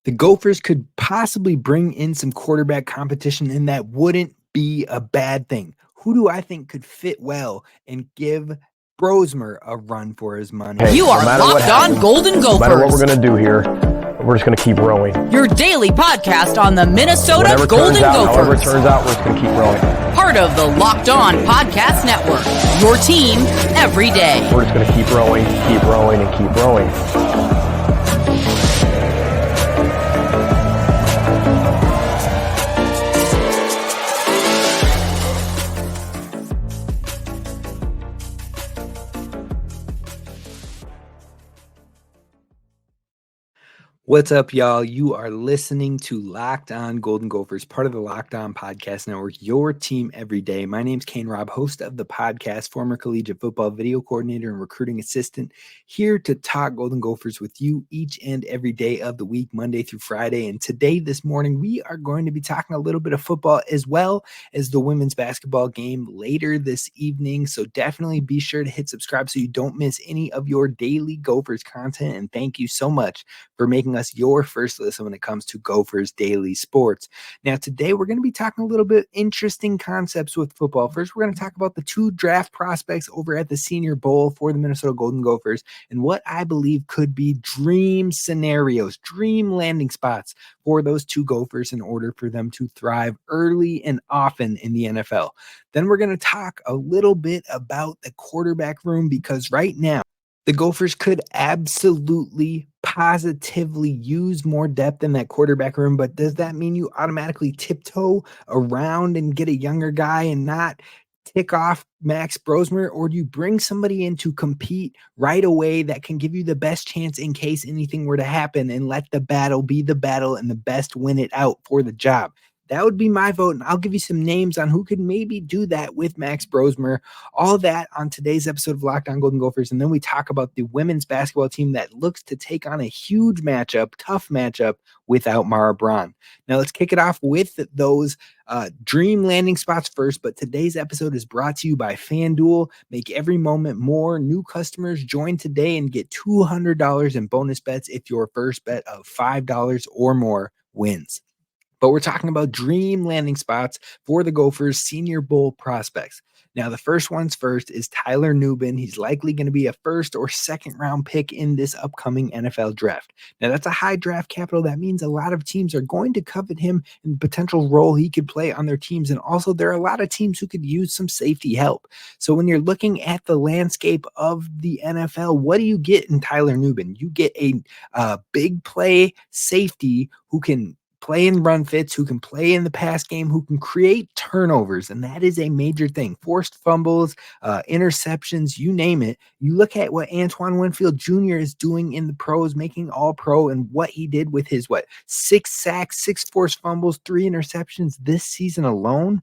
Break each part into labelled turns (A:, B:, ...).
A: The Gophers could possibly bring in some quarterback competition, and that wouldn't be a bad thing. Who do I think could fit well and give Brosmer a run for his money?
B: Hey, you are Locked On Golden Gophers.
C: No matter what we're going to do here, we're just going to keep rowing.
B: Your daily podcast on the Minnesota Golden Gophers.
C: However it turns out, we're just going to keep rowing.
B: Part of the Locked On Podcast Network. Your team every day.
C: We're just going to keep rowing, and keep rowing.
A: What's up, y'all? You are listening to Locked On Golden Gophers, part of the Locked On Podcast Network, your team every day. My name's Kane Rob, host of the podcast, former collegiate football video coordinator and recruiting assistant, here to talk Golden Gophers with you each and every day of the week, Monday through Friday. And today, this morning, we are going to be talking a little bit of football as well as the women's basketball game later this evening. So definitely be sure to hit subscribe so you don't miss any of your daily Gophers content. And thank you so much for making us your first listen when it comes to Gophers Daily Sports. Now, today we're going to be talking a little bit interesting concepts with football. First, we're going to talk about the two draft prospects over at the Senior Bowl for the Minnesota Golden Gophers and what I believe could be dream scenarios, dream landing spots for those two Gophers in order for them to thrive early and often in the NFL. Then we're going to talk a little bit about the quarterback room, because right now, the Gophers could absolutely, positively use more depth in that quarterback room, but does that mean you automatically tiptoe around and get a younger guy and not tick off Max Brosmer, or do you bring somebody in to compete right away that can give you the best chance in case anything were to happen and let the battle be the battle and the best win it out for the job? That would be my vote, and I'll give you some names on who could maybe do that with Max Brosmer. All that on today's episode of Locked On Golden Gophers, and then we talk about the women's basketball team that looks to take on a huge matchup, tough matchup, without Mara Braun. Now let's kick it off with those dream landing spots first, but today's episode is brought to you by FanDuel. Make every moment more. New customers join today and get $200 in bonus bets if your first bet of $5 or more wins. But we're talking about dream landing spots for the Gophers Senior Bowl prospects. Now, the first one's first is Tyler Nubin. He's likely going to be a first or second round pick in this upcoming NFL draft. Now, that's a high draft capital. That means a lot of teams are going to covet him and the potential role he could play on their teams. And also, there are a lot of teams who could use some safety help. So when you're looking at the landscape of the NFL, what do you get in Tyler Nubin? You get a big play safety who can play in run fits, who can play in the pass game, who can create turnovers. And that is a major thing. Forced fumbles, interceptions, you name it. You look at what Antoine Winfield Jr. is doing in the pros, making all pro, and what he did with his, 6 sacks, 6 forced fumbles, 3 interceptions this season alone.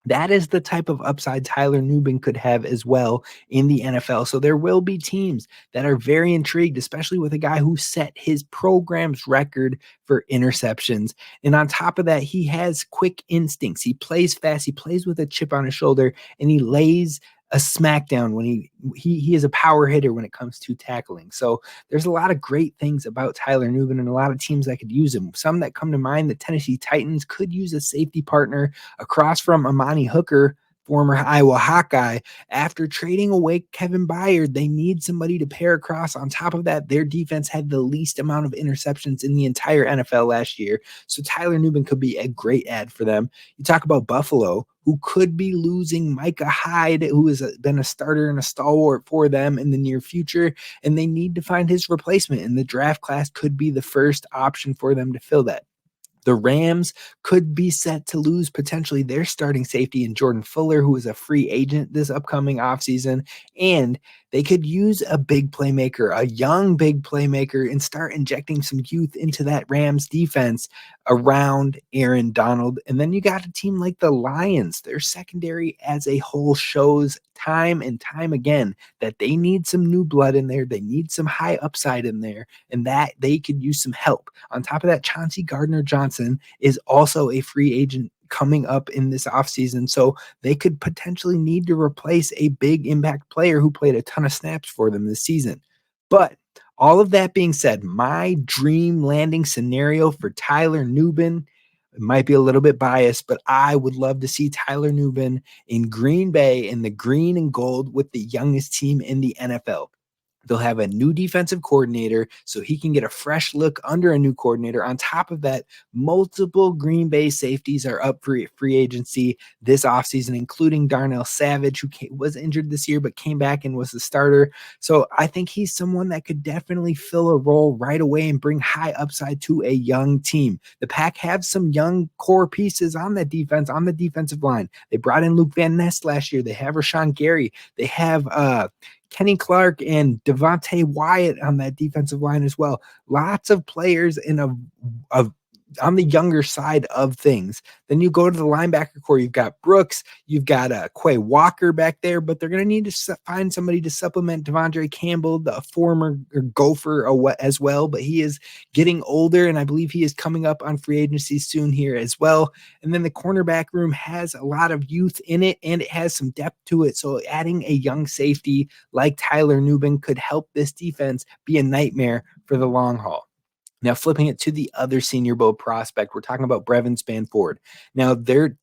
A: That is the type of upside Tyler Nubin could have as well in the NFL. So there will be teams that are very intrigued, especially with a guy who set his program's record for interceptions. And on top of that, he has quick instincts. He plays fast. He plays with a chip on his shoulder, and he lays a smackdown when he is a power hitter when it comes to tackling. So there's a lot of great things about Tyler Nubin and a lot of teams that could use him. Some that come to mind, the Tennessee Titans could use a safety partner across from Amani Hooker, former Iowa Hawkeye. After trading away Kevin Byard, they need somebody to pair across. On top of that, their defense had the least amount of interceptions in the entire NFL last year. So Tyler Nubin could be a great add for them. You talk about Buffalo, who could be losing Micah Hyde, who has been a starter and a stalwart for them in the near future, and they need to find his replacement, and the draft class could be the first option for them to fill that. The Rams could be set to lose potentially their starting safety in Jordan Fuller, who is a free agent this upcoming offseason, and they could use a big playmaker, a young big playmaker, and start injecting some youth into that Rams defense around Aaron Donald. And then you got a team like the Lions. Their secondary as a whole shows time and time again that they need some new blood in there. They need some high upside in there, and that they could use some help. On top of that, Chauncey Gardner-Johnson is also a free agent coming up in this offseason. So they could potentially need to replace a big impact player who played a ton of snaps for them this season. But All of that being said, my dream landing scenario for Tyler Nubin, it might be a little bit biased, but I would love to see Tyler Nubin in Green Bay in the green and gold with the youngest team in the NFL. They'll have a new defensive coordinator, so he can get a fresh look under a new coordinator. On top of that, multiple Green Bay safeties are up for free agency this offseason, including Darnell Savage, who was injured this year but came back and was the starter. So I think he's someone that could definitely fill a role right away and bring high upside to a young team. The Pack have some young core pieces on that defense, on the defensive line. They brought in Luke Van Ness last year. They have Rashawn Gary. They have Kenny Clark and Devontae Wyatt on that defensive line as well. Lots of players on the younger side of things. Then you go to the linebacker core. You've got Brooks. You've got Quay Walker back there, but they're going to need to find somebody to supplement Devondre Campbell, the former Gopher as well, but he is getting older, and I believe he is coming up on free agency soon here as well. And then the cornerback room has a lot of youth in it, and it has some depth to it. So adding a young safety like Tyler Nubin could help this defense be a nightmare for the long haul. Now, flipping it to the other Senior Bowl prospect, we're talking about Brevyn Spann-Ford. Now, there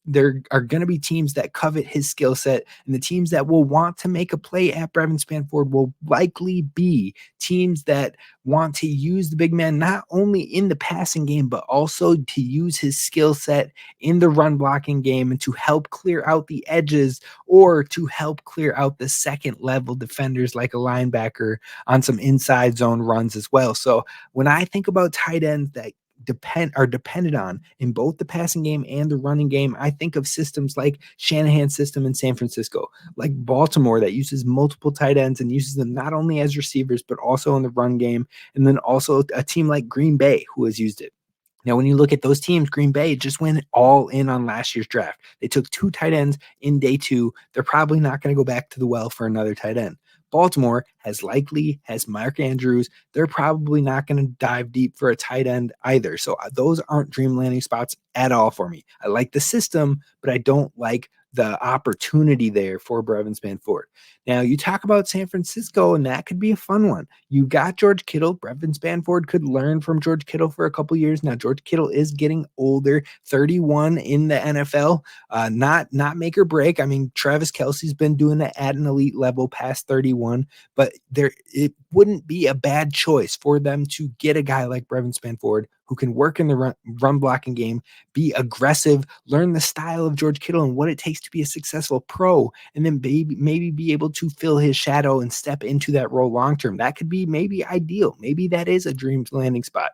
A: are going to be teams that covet his skill set, and the teams that will want to make a play at Brevyn Spann-Ford will likely be teams that want to use the big man not only in the passing game, but also to use his skill set in the run blocking game and to help clear out the edges or to help clear out the second level defenders like a linebacker on some inside zone runs as well. So when I think about tight ends that are dependent on in both the passing game and the running game, I think of systems like Shanahan System in San Francisco, like Baltimore that uses multiple tight ends and uses them not only as receivers, but also in the run game. And then also a team like Green Bay who has used it. Now, when you look at those teams, Green Bay just went all in on last year's draft. They took 2 tight ends in day 2. They're probably not going to go back to the well for another tight end. Baltimore has Mark Andrews. They're probably not going to dive deep for a tight end either. So those aren't dream landing spots at all for me. I like the system, but I don't like the opportunity there for Brevyn Spann-Ford. Now, you talk about San Francisco, and that could be a fun one. You got George Kittle. Brevyn Spann-Ford could learn from George Kittle for a couple years. Now, George Kittle is getting older, 31 in the NFL, not make or break. I mean, Travis Kelce's been doing it at an elite level past 31, but it wouldn't be a bad choice for them to get a guy like Brevyn Spann-Ford who can work in the run blocking game, be aggressive, learn the style of George Kittle and what it takes to be a successful pro, and then maybe be able to fill his shadow and step into that role long-term. That could be maybe ideal. Maybe that is a dream landing spot.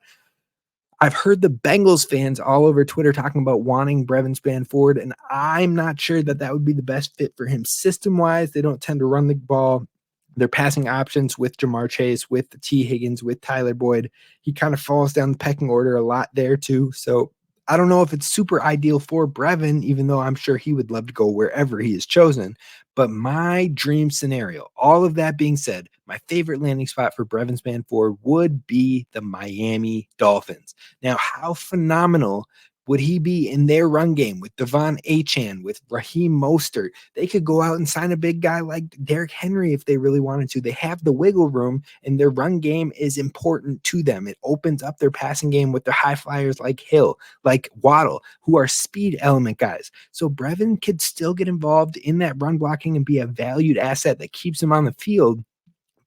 A: I've heard the Bengals fans all over Twitter talking about wanting Brevyn Spann-Ford, and I'm not sure that would be the best fit for him system-wise. They don't tend to run the ball. Their passing options with Jamar Chase, with T. Higgins, with Tyler Boyd, he kind of falls down the pecking order a lot there too. So I don't know if it's super ideal for Brevyn, even though I'm sure he would love to go wherever he is chosen. But my dream scenario, all of that being said, my favorite landing spot for Brevyn Spann-Ford would be the Miami Dolphins. Now, how phenomenal would he be in their run game with Devon Achane, with Raheem Mostert? They could go out and sign a big guy like Derrick Henry if they really wanted to. They have the wiggle room, and their run game is important to them. It opens up their passing game with their high flyers like Hill, like Waddle, who are speed element guys. So Brevyn could still get involved in that run blocking and be a valued asset that keeps him on the field.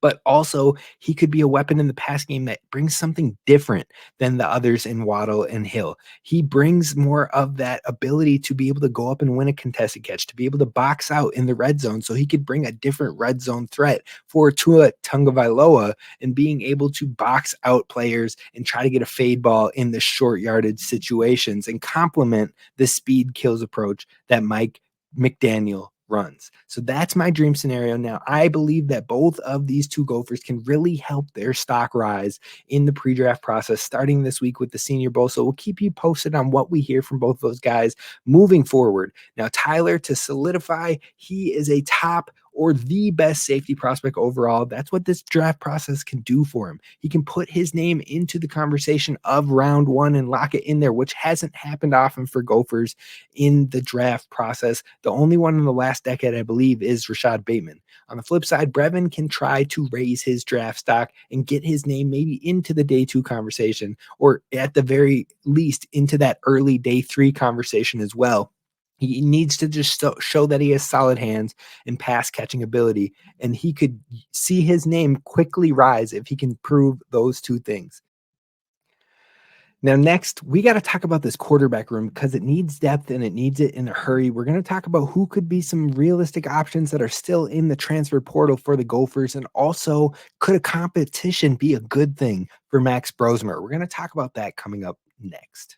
A: But also he could be a weapon in the pass game that brings something different than the others in Waddle and Hill. He brings more of that ability to be able to go up and win a contested catch, to be able to box out in the red zone. So he could bring a different red zone threat for Tua Tagovailoa and being able to box out players and try to get a fade ball in the short yardage situations and complement the speed kills approach that Mike McDaniel runs. So that's my dream scenario. Now, I believe that both of these two Gophers can really help their stock rise in the pre-draft process starting this week with the Senior Bowl. So we'll keep you posted on what we hear from both those guys moving forward. Now, Tyler, to solidify, he is a top or the best safety prospect overall, that's what this draft process can do for him. He can put his name into the conversation of round one and lock it in there, which hasn't happened often for Gophers in the draft process. The only one in the last decade, I believe, is Rashad Bateman. On the flip side, Brevin can try to raise his draft stock and get his name maybe into the day two conversation, or at the very least into that early day three conversation as well. He needs to just show that he has solid hands and pass catching ability, and he could see his name quickly rise if he can prove those two things. Now, next, we got to talk about this quarterback room because it needs depth and it needs it in a hurry. We're going to talk about who could be some realistic options that are still in the transfer portal for the Gophers, and also could a competition be a good thing for Max Brosmer? We're going to talk about that coming up next.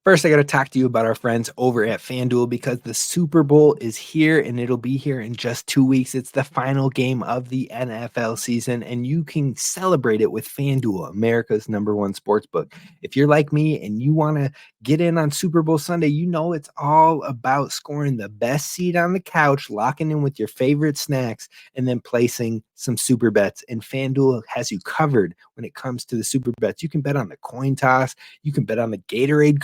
A: First, I got to talk to you about our friends over at FanDuel because the Super Bowl is here and it'll be here in just 2 weeks. It's the final game of the NFL season, and you can celebrate it with FanDuel, America's #1 sportsbook. If you're like me and you want to get in on Super Bowl Sunday, you know it's all about scoring the best seat on the couch, locking in with your favorite snacks, and then placing some super bets. And FanDuel has you covered when it comes to the super bets. You can bet on the coin toss. You can bet on the Gatorade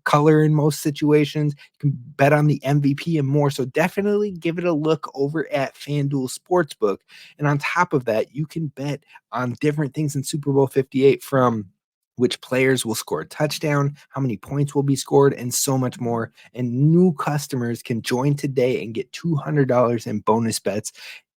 A: color in most situations. You can bet on the MVP and more. So definitely give it a look over at FanDuel Sportsbook. And on top of that, you can bet on different things in Super Bowl 58, from which players will score a touchdown, how many points will be scored, and so much more. And new customers can join today and get $200 in bonus bets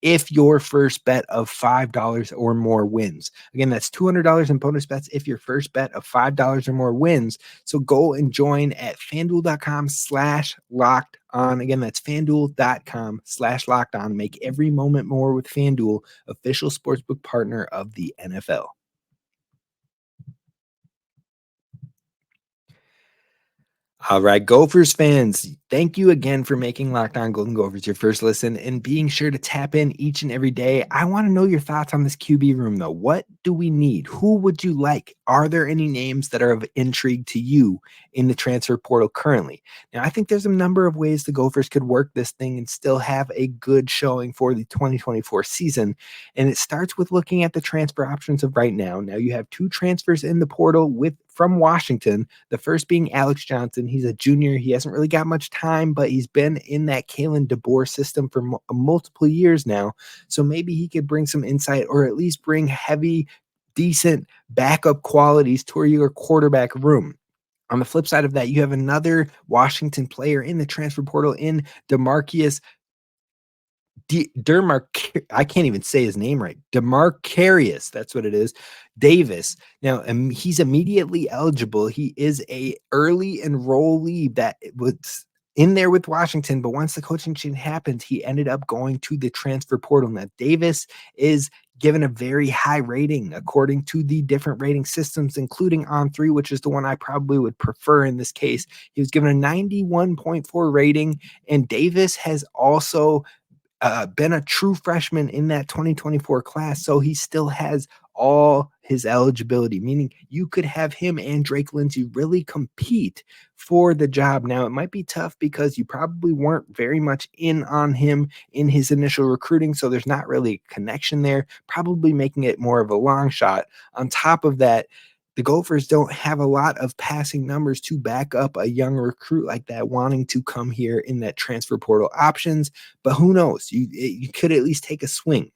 A: if your first bet of $5 or more wins. Again, that's $200 in bonus bets if your first bet of $5 or more wins. So go and join at FanDuel.com/locked on. Again, that's FanDuel.com/locked on. Make every moment more with FanDuel, official sportsbook partner of the NFL. All right, Gophers fans, thank you again for making Locked On Golden Gophers your first listen and being sure to tap in each and every day. I want to know your thoughts on this QB room, though. What do we need? Who would you like? Are there any names that are of intrigue to you in the transfer portal currently? Now, I think there's a number of ways the Gophers could work this thing and still have a good showing for the 2024 season. And it starts with looking at the transfer options of right now. Now, you have two transfers in the portal from Washington, the first being Alex Johnson. He's a junior. He hasn't really got much time, but he's been in that Kalen DeBoer system for multiple years now. So maybe he could bring some insight, or at least bring heavy, decent backup qualities to your quarterback room. On the flip side of that, you have another Washington player in the transfer portal in Demarcus I can't even say his name right. Demarcus, that's what it is. Davis. Now, he's immediately eligible. He is a early enrollee that was in there with Washington, but once the coaching change happened, he ended up going to the transfer portal. Now, Davis is given a very high rating according to the different rating systems, including On3, which is the one I probably would prefer in this case. He was given a 91.4 rating, and Davis has also been a true freshman in that 2024 class, so he still has all his eligibility, meaning you could have him and Drake Lindsey really compete for the job. Now, it might be tough because you probably weren't very much in on him in his initial recruiting, so there's not really a connection there, probably making it more of a long shot. On top of that, the Gophers don't have a lot of passing numbers to back up a young recruit like that wanting to come here in that transfer portal options, but who knows? You could at least take a swing.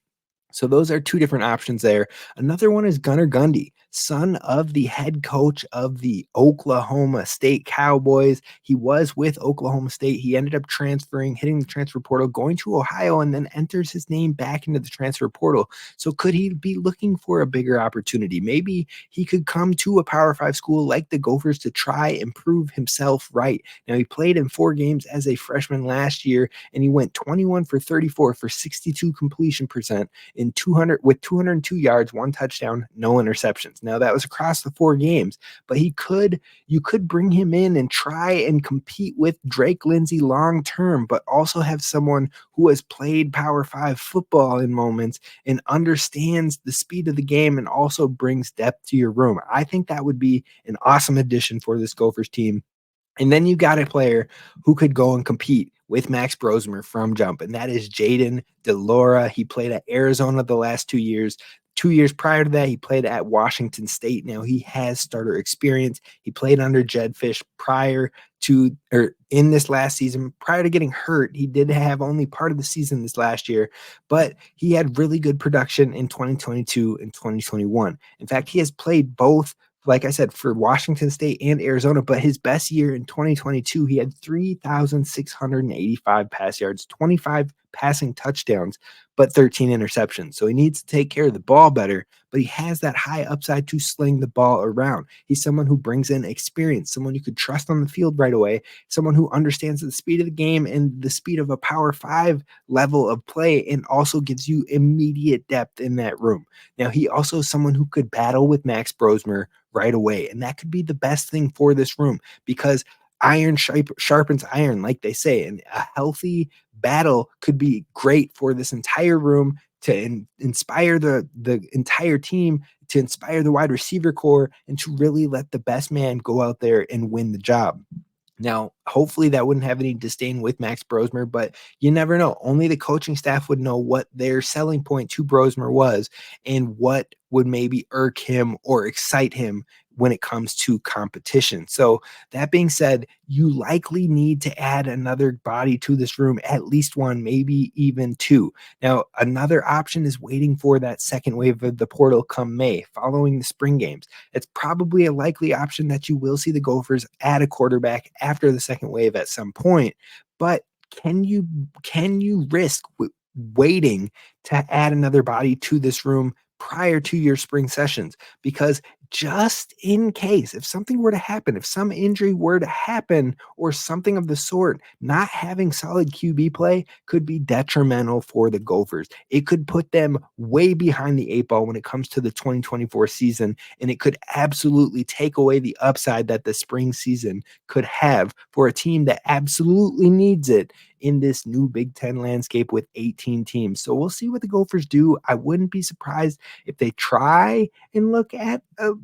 A: So those are two different options there. Another one is Gundy, son of the head coach of the Oklahoma State Cowboys. He was with Oklahoma State. He ended up transferring, hitting the transfer portal, going to Ohio, and then enters his name back into the transfer portal. So could he be looking for a bigger opportunity? Maybe he could come to a Power 5 school like the Gophers to try and prove himself right. Now, he played in 4 games as a freshman last year, and he went 21 for 34 for 62 completion percent in 202 yards, 1 touchdown, no interceptions. Now, that was across the 4 games, but you could bring him in and try and compete with Drake Lindsey long term, but also have someone who has played Power 5 football in moments and understands the speed of the game and also brings depth to your room. I think that would be an awesome addition for this Gophers team. And then you got a player who could go and compete with Max Brosmer from jump, and that is Jaden Delora. He played at Arizona the last 2 years. 2 years prior to that, he played at Washington State. Now he has starter experience. He played under Jedd Fisch prior to, or in this last season, prior to getting hurt. He did have only part of the season this last year, but he had really good production in 2022 and 2021. In fact, he has played both, like I said, for Washington State and Arizona, but his best year in 2022, he had 3,685 pass yards, 25 passing touchdowns, but 13 interceptions. So he needs to take care of the ball better, but he has that high upside to sling the ball around. He's someone who brings in experience, someone you could trust on the field right away, someone who understands the speed of the game and the speed of a Power 5 level of play, and also gives you immediate depth in that room. Now, he also is someone who could battle with Max Brosmer right away, and that could be the best thing for this room, because iron sharpens iron, like they say, and a healthy battle could be great for this entire room to inspire the entire team, to inspire the wide receiver core, and to really let the best man go out there and win the job. Now, hopefully that wouldn't have any disdain with Max Brosmer, but you never know. Only the coaching staff would know what their selling point to Brosmer was and what would maybe irk him or excite him when it comes to competition. So that being said, you likely need to add another body to this room, at least one, maybe even two. Now, another option is waiting for that second wave of the portal come May, following the spring games. It's probably a likely option that you will see the Gophers add a quarterback after the second wave at some point, but can you risk waiting to add another body to this room prior to your spring sessions? Because just in case, if something were to happen, if some injury were to happen or something of the sort, not having solid QB play could be detrimental for the Gophers. It could put them way behind the 8 ball when it comes to the 2024 season, and it could absolutely take away the upside that the spring season could have for a team that absolutely needs it in this new Big Ten landscape with 18 teams. So we'll see what the Gophers do. I wouldn't be surprised if they try and look at a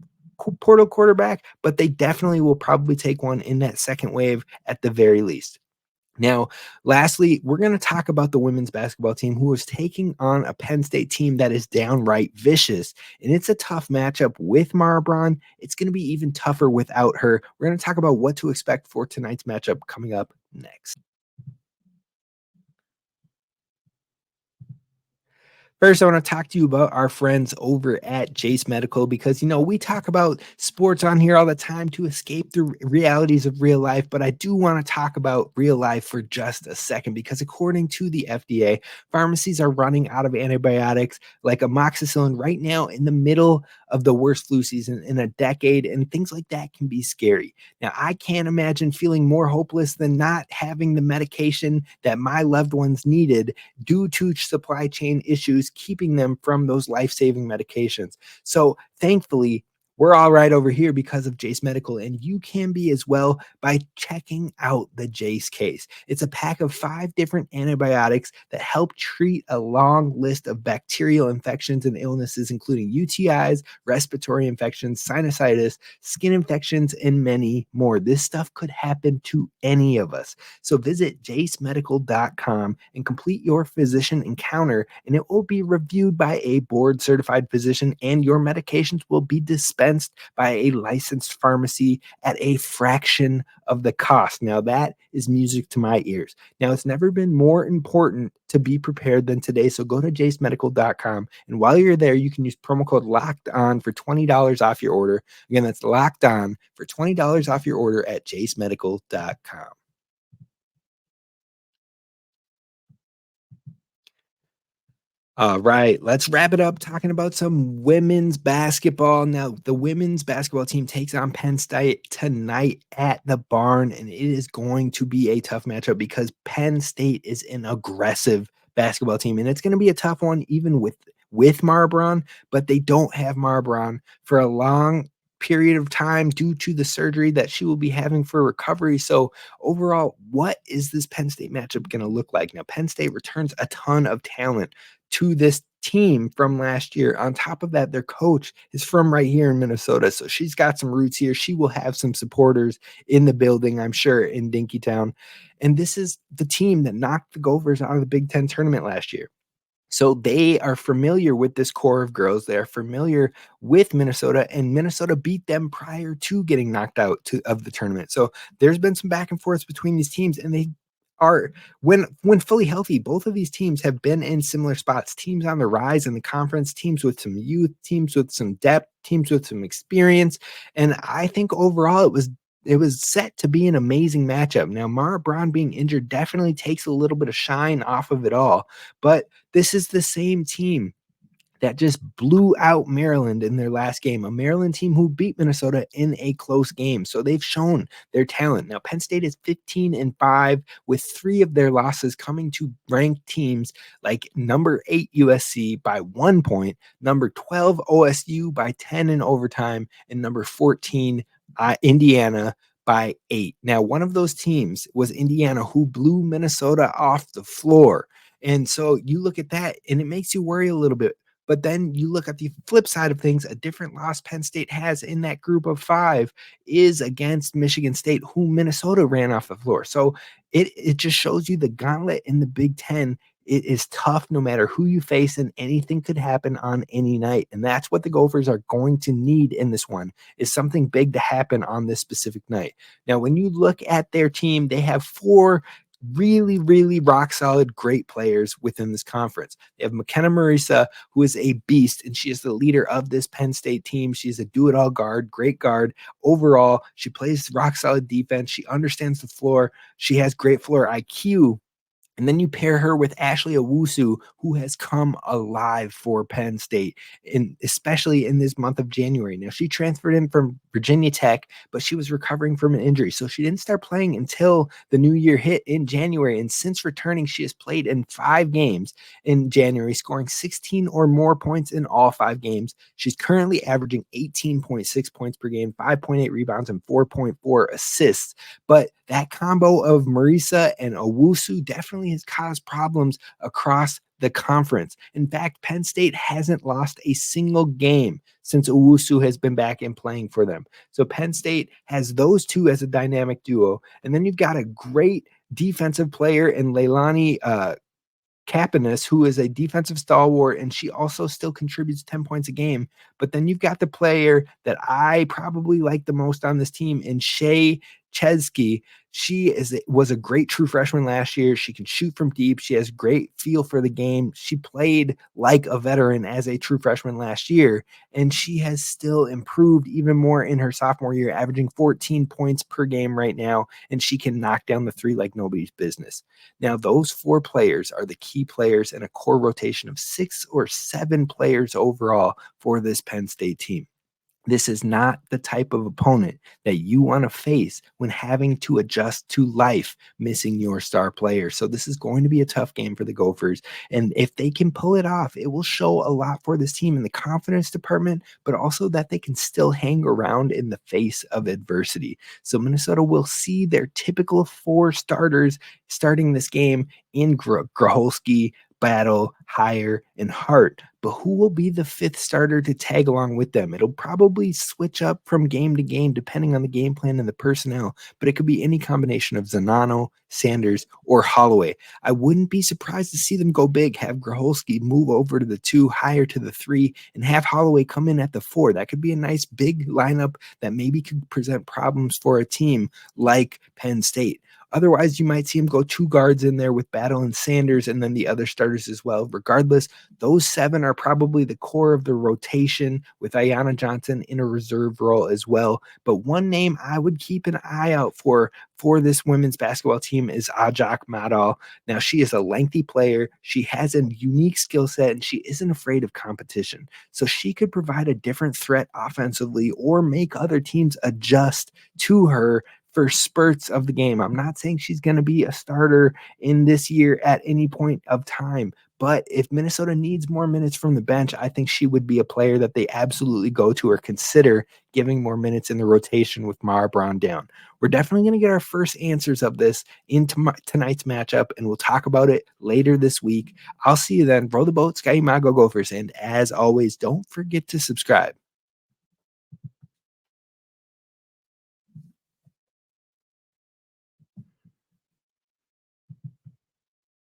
A: portal quarterback, but they definitely will probably take one in that second wave at the very least. Now, lastly, we're going to talk about the women's basketball team, who is taking on a Penn State team that is downright vicious. And it's a tough matchup with Mara Braun. It's going to be even tougher without her. We're going to talk about what to expect for tonight's matchup coming up next. First, I want to talk to you about our friends over at Jace Medical, because, we talk about sports on here all the time to escape the realities of real life, but I do want to talk about real life for just a second, because according to the FDA, pharmacies are running out of antibiotics like amoxicillin right now in the middle of the worst flu season in a decade, and things like that can be scary. Now, I can't imagine feeling more hopeless than not having the medication that my loved ones needed due to supply chain issues keeping them from those life-saving medications. So thankfully, we're all right over here because of Jase Medical, and you can be as well by checking out the Jase case. It's a pack of 5 different antibiotics that help treat a long list of bacterial infections and illnesses, including UTIs, respiratory infections, sinusitis, skin infections, and many more. This stuff could happen to any of us. So visit jasemedical.com and complete your physician encounter, and it will be reviewed by a board-certified physician, and your medications will be dispensed by a licensed pharmacy at a fraction of the cost. Now, that is music to my ears. Now, it's never been more important to be prepared than today. So go to jasemedical.com, and while you're there, you can use promo code Locked On for $20 off your order. Again, that's Locked On for $20 off your order at jasemedical.com. All right, let's wrap it up talking about some women's basketball. Now, the women's basketball team takes on Penn State tonight at the Barn, and it is going to be a tough matchup because Penn State is an aggressive basketball team, and it's going to be a tough one even with Mara Braun, but they don't have Mara Braun for a long period of time due to the surgery that she will be having for recovery. So overall, what is this Penn State matchup going to look like? Now, Penn State returns a ton of talent to this team from last year. On top of that, their coach is from right here in Minnesota. So she's got some roots here. She will have some supporters in the building, I'm sure, in Dinkytown. And this is the team that knocked the Gophers out of the Big Ten tournament last year. So they are familiar with this core of girls. They are familiar with Minnesota, and Minnesota beat them prior to getting knocked out of the tournament. So there's been some back and forth between these teams, and they are, when fully healthy, both of these teams have been in similar spots. Teams on the rise in the conference, teams with some youth, teams with some depth, teams with some experience. And I think overall it was set to be an amazing matchup. Now, Mara Braun being injured definitely takes a little bit of shine off of it all, but this is the same team that just blew out Maryland in their last game, a Maryland team who beat Minnesota in a close game. So they've shown their talent. Now, Penn State is 15-5 with 3 of their losses coming to ranked teams like number 8 USC by 1 point, number 12 OSU by 10 in overtime, and number 14 Indiana by 8. Now, one of those teams was Indiana, who blew Minnesota off the floor. And so you look at that and it makes you worry a little bit. But then you look at the flip side of things, a different loss Penn State has in that group of 5 is against Michigan State, who Minnesota ran off the floor. So it just shows you the gauntlet in the Big Ten. It is tough no matter who you face, and anything could happen on any night. And that's what the Gophers are going to need in this one, is something big to happen on this specific night. Now, when you look at their team, they have 4 really, really rock solid, great players within this conference. They have McKenna Marisa, who is a beast, and she is the leader of this Penn State team. She's a do-it-all guard, great guard. Overall, she plays rock solid defense. She understands the floor. She has great floor IQ. And then you pair her with Ashley Owusu, who has come alive for Penn State, especially in this month of January. Now, she transferred in from Virginia Tech, but she was recovering from an injury. So she didn't start playing until the new year hit in January. And since returning, she has played in 5 games in January, scoring 16 or more points in all 5 games. She's currently averaging 18.6 points per game, 5.8 rebounds, and 4.4 assists. But that combo of Marisa and Owusu definitely has caused problems across the conference. In fact, Penn State hasn't lost a single game since Owusu has been back and playing for them. So Penn State has those 2 as a dynamic duo. And then you've got a great defensive player in Leilani Kapanis, who is a defensive stalwart, and she also still contributes 10 points a game. But then you've got the player that I probably like the most on this team in Shayce Chesky. She was a great true freshman last year. She can shoot from deep. She has great feel for the game. She played like a veteran as a true freshman last year, and she has still improved even more in her sophomore year, averaging 14 points per game right now, and she can knock down the 3 like nobody's business. Now, those 4 players are the key players in a core rotation of 6 or 7 players overall for this Penn State team. This is not the type of opponent that you want to face when having to adjust to life, missing your star player. So this is going to be a tough game for the Gophers. And if they can pull it off, it will show a lot for this team in the confidence department, but also that they can still hang around in the face of adversity. So Minnesota will see their typical 4 starters starting this game in Gracholski, Battle, Hire, and Hart. But who will be the 5th starter to tag along with them? It'll probably switch up from game to game depending on the game plan and the personnel, but it could be any combination of Zanano, Sanders, or Holloway. I wouldn't be surprised to see them go big, have Gracholski move over to the 2, Hire to the 3, and have Holloway come in at the 4. That could be a nice big lineup that maybe could present problems for a team like Penn State. Otherwise, you might see him go 2 guards in there with Battle and Sanders, and then the other starters as well. Regardless, those 7 are probably the core of the rotation, with Ayanna Johnson in a reserve role as well. But one name I would keep an eye out for this women's basketball team is Ajak Madal. Now, she is a lengthy player. She has a unique skill set, and she isn't afraid of competition. So she could provide a different threat offensively or make other teams adjust to her for spurts of the game. I'm not saying she's going to be a starter in this year at any point of time, but if Minnesota needs more minutes from the bench, I think she would be a player that they absolutely go to or consider giving more minutes in the rotation with Mara Brown down. We're definitely going to get our first answers of this in tonight's matchup, and we'll talk about it later this week. I'll see you then. Row the boat, Sky Mago Gophers, and as always, don't forget to subscribe.